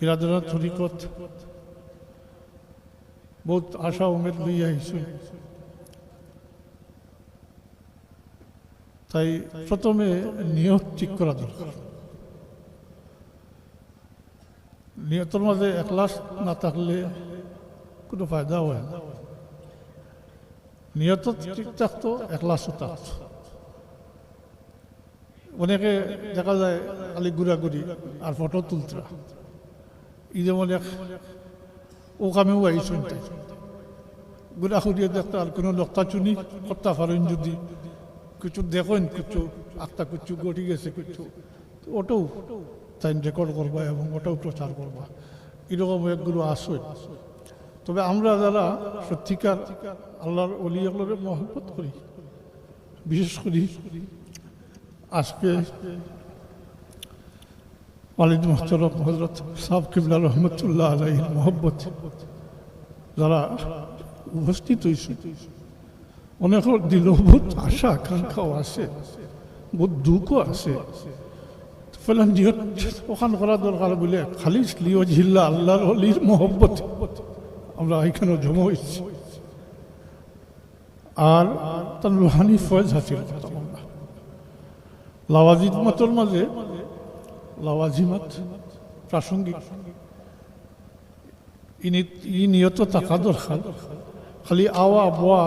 বিরাদরা তরিকত বহুত আশা উমেদ লইয়া আইছে। তাই প্রথমে নিয়ত ঠিক করা দরকার। নিয়তের মাঝে এখলাস না থাকলে কোনো ফায়দা হয় না। নিয়ত ঠিক থাকতো, এখলাসও থাকতো। অনেকে দেখা যায় খালি ঘুরাঘুরি আর ফটো তুলতরা। এই যেমন ও কামেও আইসুন তাই ঘুরাঘুরিয়ে দেখতে আর কোনো লক্তা চুনি করতে পারেন যদি কিছু দেখেন, কিছু আত্মা কিছু গড়ি গেছে কিছু, ওটাও তাই রেকর্ড করবা এবং ওটাও প্রচার করবা। এরকম একগুলো আসে। তবে আমরা যারা সত্যিকার আল্লাহর ওলিয়াগুলোর মহব্বত করি, বিশেষ করি আজকে ওয়ালিদ মুহতারাম হযরত সাহেব কিবলা রহমতুল্লাহ আলাইহির মহব্বত যারা উপস্থিত হয়েছে, অনেকের দিলেও বহুত আশা আকাঙ্ক্ষাও আছে, বহুত দুঃখও আছে। ফলে নিয়ত ওখান করা দরকার বলে খালি লিও জিল্লা আল্লাহর ওলির মহব্বত আমরা এখানে জমা হয়েছি। আর তার রুহানি ফয়েজ হাসিল করতাম আমরা। লাওয়াজিমাতের মাঝে লাওয়াজিমাত প্রাসঙ্গিক ই নিয়ত থাকা দরকার। খালি আওয়া বোয়া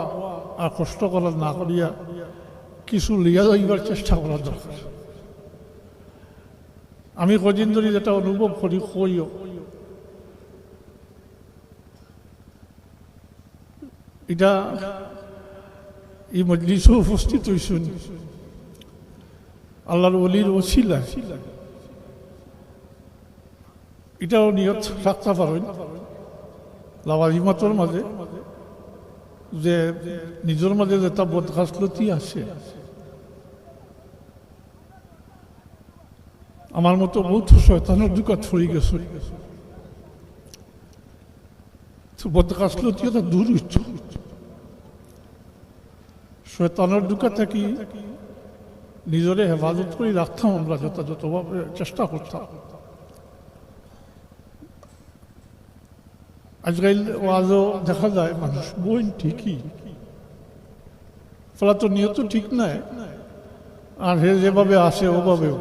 আর কষ্ট করা না করিয়া কিছু লিয়া যাইবার চেষ্টা করা দরকার। আমি কদিন ধরে যেটা অনুভব করি, কইও এটা এই মজলিসে উপস্থিত হইছেন আল্লাহর ওলির ওসিলা, এটাও নিয়ত রাখতে পারেন লাওয়াজিমাতের মাঝে যে নিজের মাঝে যেটা বদখাসলতি আছে। আমার মতো বহুত শয়তানের দুকাত ফরি গেছে, বদখাসলতিটা দূর হইছে। শয়তানের দুকা থাকি নিজরে হেফাজত করে রাখতাম আমরা, যথাযথভাবে চেষ্টা করতাম। আজকাল ওয়াজও দেখা যায় মানুষ বইন ঠিকই, ফলে তো নিয়ত ঠিক নাই, আর হে যেভাবে আসে ওভাবেও।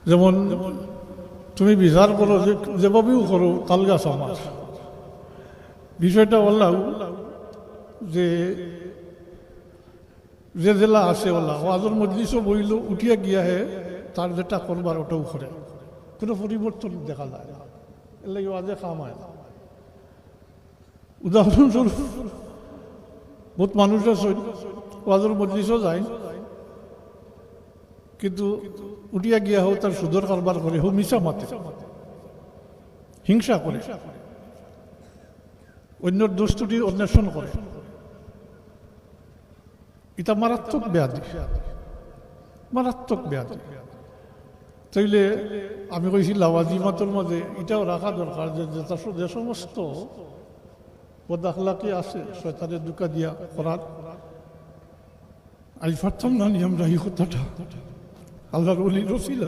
যেমন তুমি বিচার করো, যেভাবেও করো তালগাছ আমার। বিষয়টা বললাম যে যে জেলা আছে ওলা ওয়াজের মজলিসও বইল, উঠিয়া গিয়া হে তার যেটা করবার ওটাও করে, কোনো পরিবর্তন দেখা যায় না। এর লাগে ওয়াজে খামায় না। উদাহরণস্বরূপ বহুত মানুষ আছে ওয়াজের মজলিসও যায়, কিন্তু উঠিয়া গিয়া হোক তার সুদর কারবার করে, হোক মিশা মাতে, হিংসা করে, অন্যর দোষটি অন্বেষণ করে। এটা মারাত্মক ব্যাধি, মারাত্মক ব্যাধি। তাইলে আমি কইছি লাওয়াজিমাতের মাঝে এটাও রাখা দরকার যে সমস্ত বদআখলাকি আছে শয়তানের দুকা দিয়া করার। আমি পারতাম না নি আমরা এই কথাটা আল্লাহর ওলির ওসিলা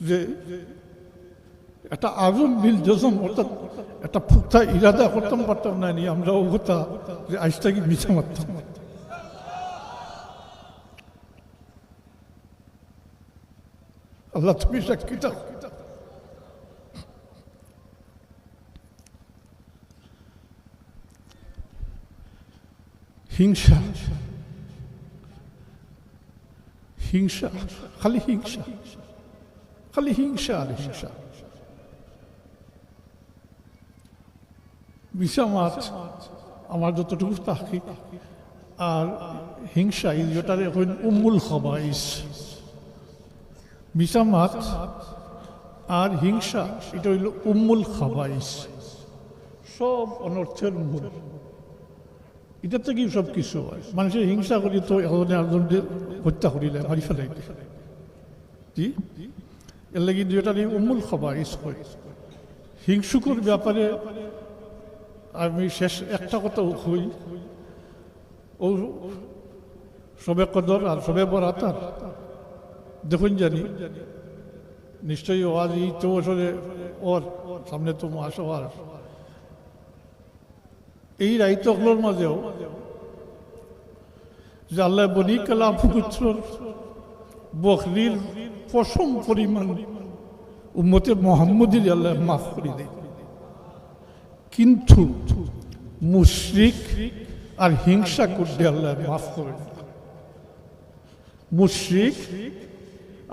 যে একটা আজম বিল জজম, অর্থাৎ একটা পুক্তা ইরাদা করতাম পারতাম না নি আমরা ও কথা যে আইসটাকে মিছা মারতাম। আল্লাহ তুমি সাক্ষী থাকো। হিংসা, হিংসা, খালি হিংসা, খালি হিংসা আর হিংসা। মিশামাত আমার যতটুকু তাহকিক আর হিংসা যেটার এখন উম্মুল খাবাইস। মিশামাত আর হিংসা এটা হইল উম্মুল খাবাইস, সব অনর্থের মূল। এটা থেকেই সব কিছু হয়। মানুষের হিংসা করি তো একজনে আরেকজনকে হত্যা করিলে মারি ফেলাই জি, এর লাগি যেটার উম্মুল খাবাইস হয়। হিংসুকুর ব্যাপারে আমি শেষ একটা কথা হই, ও সবে কদর আর সবে বরাতার দেখুন জানি নিশ্চয়ই ওয়াজ এই তো বছরে ওর সামনে তো মাস হওয়ার এই রাইতগুলোর মাঝেও যে আল্লাহ বনি কালাম পুত্র বকরির পশম পরিমাণ উম্মতে মোহাম্মদীর আল্লাহ মাফ করে দেয়, কিন্তু মুশরিক আর হিংসা করতে আল্লাহ মাফ করে না। মুশরিক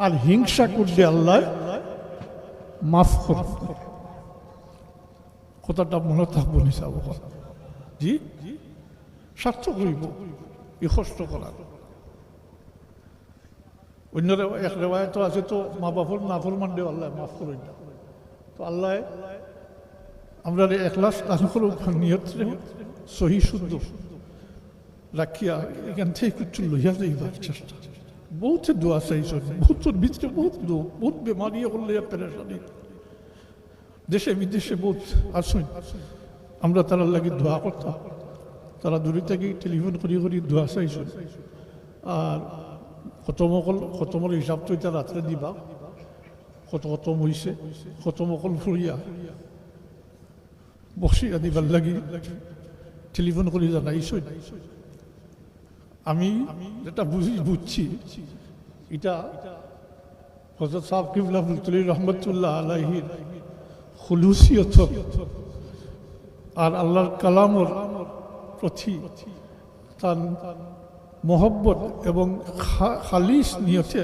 আর হিংসা করতে আল্লাহ মাফ করে। কথাটা মনে থাকবো নিসাব জি স্বার্থ করিব এই কষ্ট করার। অন্য এক রেওয়ায়ত আছে তো মা বাপর নাফরমান দেও আল্লাহ মাফ করে না। তো আল্লাহ আমরা একলাস দান করুক, নিয়ত সহি শুদ্ধ রাখিয়া এখান থেকে কিছু লইয়া যাইবার চেষ্টা। বহুত দোয়া চাইছ, বহুতর ভিতরে বহুত বেমারি হলে পেরেশানি দেশে বিদেশে বহুত আসুন। আমরা তারা লাগি দোয়া করতাম, তারা দূরে থেকে টেলিফোন করি করি দোয়া চাইছ। আর খতমর হিসাব তো এটা রাত্রে দিবা, কত খতম হয়েছে, খতমকল ফুরিয়া বসিয়া দিবার লাগি টেলিফোন করি জানাইছ। আমি যেটা বুঝছি এটা হযরত সাহেব কিবলা ফুলতুলি রহমতুল্লাহ আলাইহির খুলুসিয়ত আর আল্লাহর কালামর প্রতি তার মহব্বত এবং খালিস নিয়তে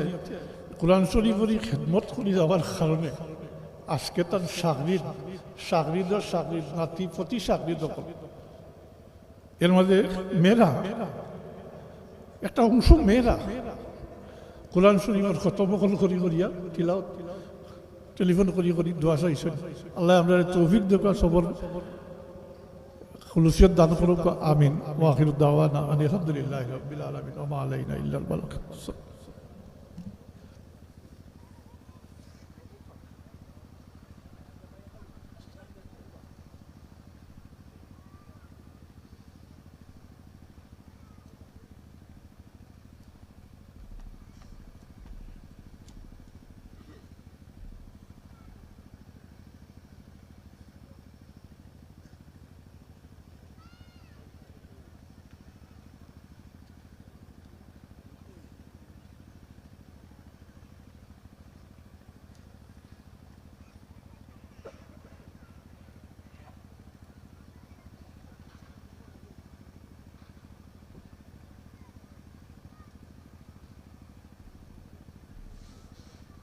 কোরআন শরীফের খেদমত করে যাওয়ার কারণে আজকে তার সাগরিদ নাতি প্রতি সাগরিদ এর মধ্যে মেয়েরা একটা অংশ, মেয়েরা কোরআন শরীফের খতম করিয়া তিলাওয়াত টেলিফোন করি দোয়া চাইছেন। আল্লাহ আমরা তৌফিক দেখা সবর খুলুসিয়ত দান করুক। আমিন। ওয়া আখিরু দাওয়ানা আলহামদুলিল্লাহি রাব্বিল আলামিন ওয়া মা আলাইনা ইল্লাল বালাগ।